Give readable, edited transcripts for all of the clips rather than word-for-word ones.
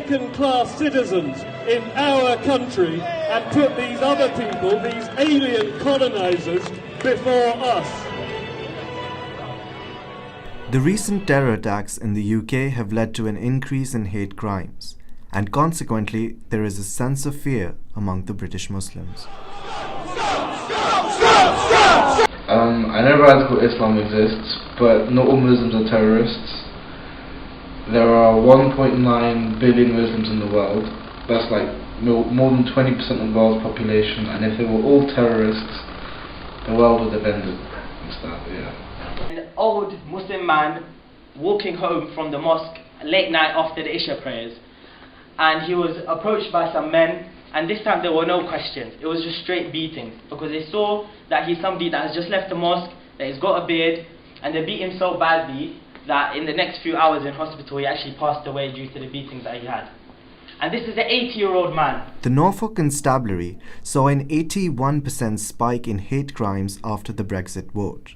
Second-class citizens in our country and put these other people, these alien colonisers, before us. The recent terror attacks in the UK have led to an increase in hate crimes, and consequently there is a sense of fear among the British Muslims. I know radical Islam exists, but not all Muslims are terrorists. There are 1.9 billion Muslims in the world. That's like more than 20% of the world's population, and if they were all terrorists, the world would have ended and stuff, yeah. An old Muslim man walking home from the mosque late night after the Isha prayers, and he was approached by some men, and this time there were no questions. It was just straight beatings, because they saw that he's somebody that has just left the mosque, that he's got a beard, and they beat him so badly that in the next few hours in hospital he actually passed away due to the beatings that he had. And this is an 80-year-old man. The Norfolk Constabulary saw an 81% spike in hate crimes after the Brexit vote.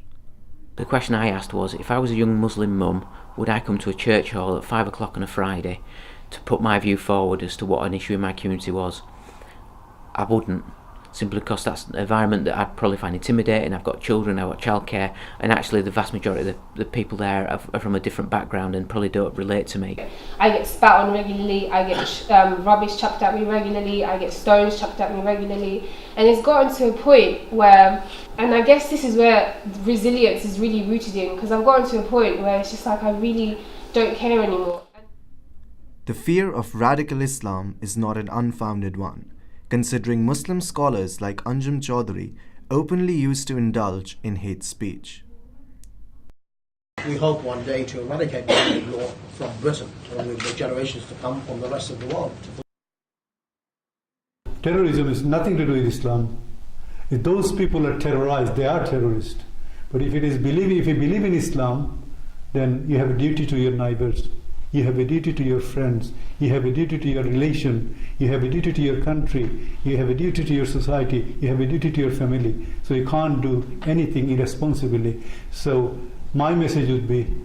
The question I asked was, if I was a young Muslim mum, would I come to a church hall at 5 o'clock on a Friday to put my view forward as to what an issue in my community was? I wouldn't, simply because that's an environment that I'd probably find intimidating. I've got children, I've got childcare, and actually the vast majority of the people there are from a different background and probably don't relate to me. I get spat on regularly, I get rubbish chucked at me regularly, I get stones chucked at me regularly, and it's gotten to a point where, and I guess this is where resilience is really rooted in, because I've gotten to a point where it's just like I really don't care anymore. The fear of radical Islam is not an unfounded one, considering Muslim scholars like Anjum Chaudhary openly used to indulge in hate speech. We hope one day to eradicate Muslim law from Britain, and with the generations to come from the rest of the world. Terrorism has nothing to do with Islam. If those people are terrorized, they are terrorists. But if you believe in Islam, then you have a duty to your neighbors. You have a duty to your friends. You have a duty to your relation. You have a duty to your country. You have a duty to your society. You have a duty to your family. So you can't do anything irresponsibly. So my message would be,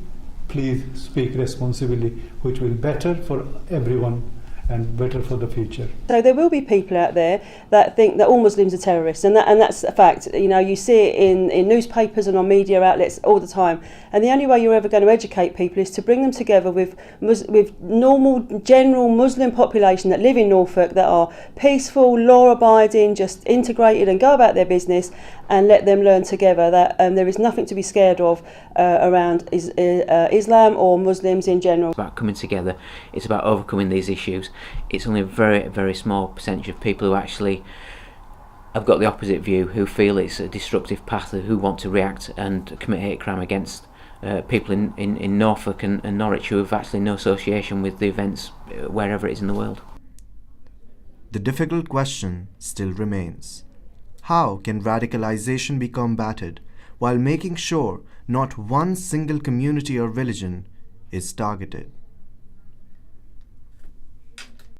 please speak responsibly, which will be better for everyone and better for the future. So there will be people out there that think that all Muslims are terrorists, and that's a fact. You know, you see it in newspapers and on media outlets all the time. And the only way you're ever going to educate people is to bring them together with normal, general Muslim population that live in Norfolk, that are peaceful, law-abiding, just integrated and go about their business, and let them learn together that there is nothing to be scared of around Islam or Muslims in general. It's about coming together. It's about overcoming these issues. It's only a very, very small percentage of people who actually have got the opposite view, who feel it's a destructive path, who want to react and commit hate crime against people in Norfolk and Norwich who have actually no association with the events wherever it is in the world. The difficult question still remains. How can radicalization be combated while making sure not one single community or religion is targeted?